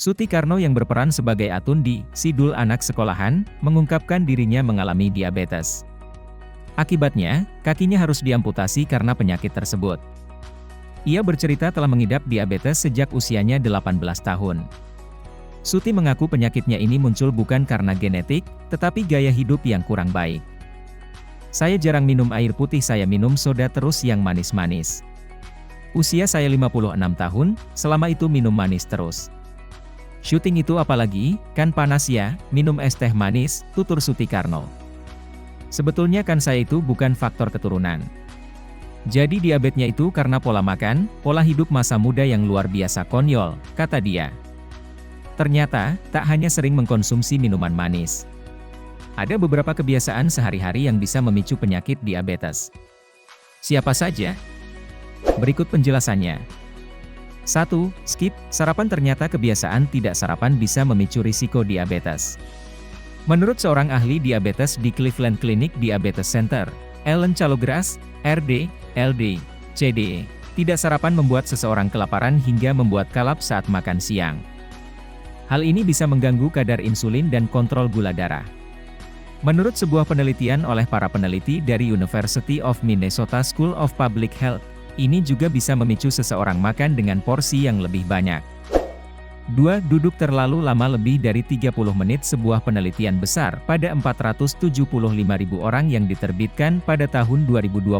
Suti Karno yang berperan sebagai Atun di Sidul Anak Sekolahan, mengungkapkan dirinya mengalami diabetes. Akibatnya, kakinya harus diamputasi karena penyakit tersebut. Ia bercerita telah mengidap diabetes sejak usianya 18 tahun. Suti mengaku penyakitnya ini muncul bukan karena genetik, tetapi gaya hidup yang kurang baik. Saya jarang minum air putih, saya minum soda terus yang manis-manis. Usia saya 56 tahun, selama itu minum manis terus. Syuting itu apalagi, kan panas ya, minum es teh manis, tutur Suti Karno. Sebetulnya kan saya itu bukan faktor keturunan. Jadi diabetesnya itu karena pola makan, pola hidup masa muda yang luar biasa konyol, kata dia. Ternyata, tak hanya sering mengkonsumsi minuman manis. Ada beberapa kebiasaan sehari-hari yang bisa memicu penyakit diabetes. Siapa saja? Berikut penjelasannya. 1. Skip sarapan. Ternyata kebiasaan tidak sarapan bisa memicu risiko diabetes. Menurut seorang ahli diabetes di Cleveland Clinic Diabetes Center, Ellen Chalogras, RD, LD, CDE, tidak sarapan membuat seseorang kelaparan hingga membuat kalap saat makan siang. Hal ini bisa mengganggu kadar insulin dan kontrol gula darah. Menurut sebuah penelitian oleh para peneliti dari University of Minnesota School of Public Health, ini juga bisa memicu seseorang makan dengan porsi yang lebih banyak. 2. Duduk terlalu lama lebih dari 30 menit. Sebuah penelitian besar pada 475.000 orang yang diterbitkan pada tahun 2021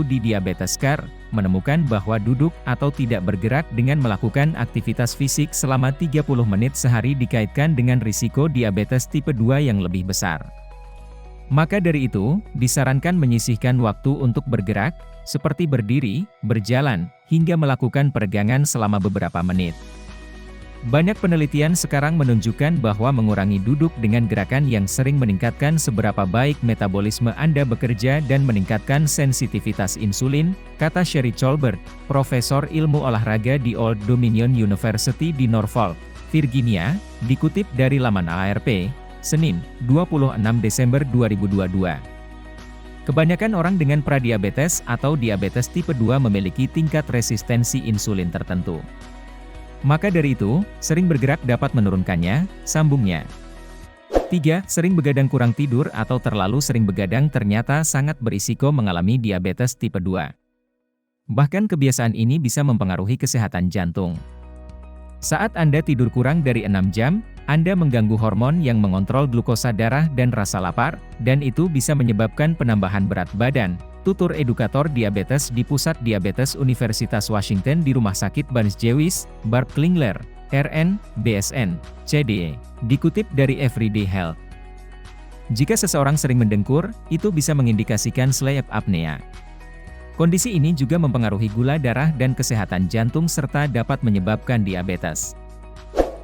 di Diabetes Care, menemukan bahwa duduk atau tidak bergerak dengan melakukan aktivitas fisik selama 30 menit sehari dikaitkan dengan risiko diabetes tipe 2 yang lebih besar. Maka dari itu, disarankan menyisihkan waktu untuk bergerak, seperti berdiri, berjalan, hingga melakukan peregangan selama beberapa menit. Banyak penelitian sekarang menunjukkan bahwa mengurangi duduk dengan gerakan yang sering meningkatkan seberapa baik metabolisme Anda bekerja dan meningkatkan sensitivitas insulin, kata Sherry Colbert, Profesor Ilmu Olahraga di Old Dominion University di Norfolk, Virginia, dikutip dari laman AARP, Senin, 26 Desember 2022. Kebanyakan orang dengan pradiabetes atau diabetes tipe 2 memiliki tingkat resistensi insulin tertentu. Maka dari itu, sering bergerak dapat menurunkannya, sambungnya. 3. Sering begadang. Kurang tidur atau terlalu sering begadang ternyata sangat berisiko mengalami diabetes tipe 2. Bahkan kebiasaan ini bisa mempengaruhi kesehatan jantung. Saat Anda tidur kurang dari 6 jam, Anda mengganggu hormon yang mengontrol glukosa darah dan rasa lapar, dan itu bisa menyebabkan penambahan berat badan, tutur edukator diabetes di Pusat Diabetes Universitas Washington di Rumah Sakit Barnes-Jewish, Barb Klingler, RN, BSN, CDE, dikutip dari Everyday Health. Jika seseorang sering mendengkur, itu bisa mengindikasikan sleep apnea. Kondisi ini juga mempengaruhi gula darah dan kesehatan jantung serta dapat menyebabkan diabetes.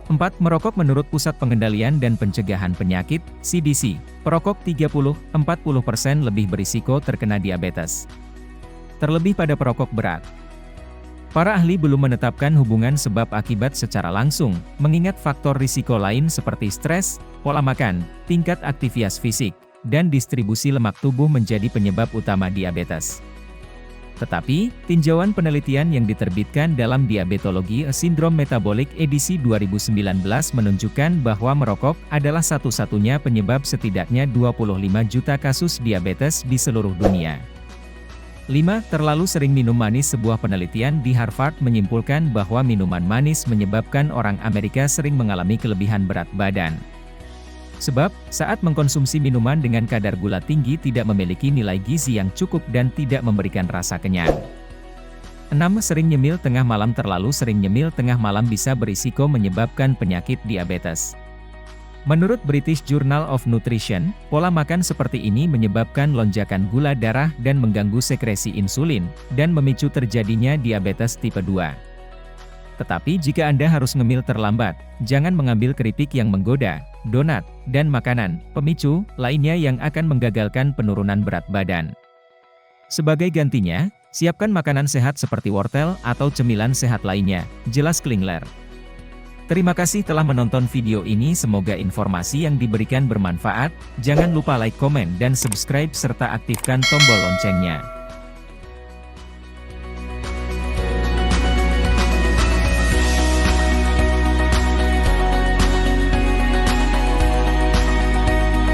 4. Merokok. Menurut Pusat Pengendalian dan Pencegahan Penyakit, CDC, perokok 30–40% lebih berisiko terkena diabetes. Terlebih pada perokok berat. Para ahli belum menetapkan hubungan sebab akibat secara langsung, mengingat faktor risiko lain seperti stres, pola makan, tingkat aktivitas fisik, dan distribusi lemak tubuh menjadi penyebab utama diabetes. Tetapi, tinjauan penelitian yang diterbitkan dalam Diabetologi A Syndrome Metabolic edisi 2019 menunjukkan bahwa merokok adalah satu-satunya penyebab setidaknya 25 juta kasus diabetes di seluruh dunia. 5. Terlalu sering minum manis. Sebuah penelitian di Harvard menyimpulkan bahwa minuman manis menyebabkan orang Amerika sering mengalami kelebihan berat badan. Sebab, saat mengkonsumsi minuman dengan kadar gula tinggi tidak memiliki nilai gizi yang cukup dan tidak memberikan rasa kenyang. 6. Sering nyemil tengah malam. Terlalu sering nyemil tengah malam bisa berisiko menyebabkan penyakit diabetes. Menurut British Journal of Nutrition, pola makan seperti ini menyebabkan lonjakan gula darah dan mengganggu sekresi insulin, dan memicu terjadinya diabetes tipe 2. Tetapi jika Anda harus ngemil terlambat, jangan mengambil keripik yang menggoda, donat, dan makanan pemicu lainnya yang akan menggagalkan penurunan berat badan. Sebagai gantinya, siapkan makanan sehat seperti wortel atau cemilan sehat lainnya, jelas Klingler. Terima kasih telah menonton video ini. Semoga informasi yang diberikan bermanfaat. Jangan lupa like, komen, dan subscribe serta aktifkan tombol loncengnya.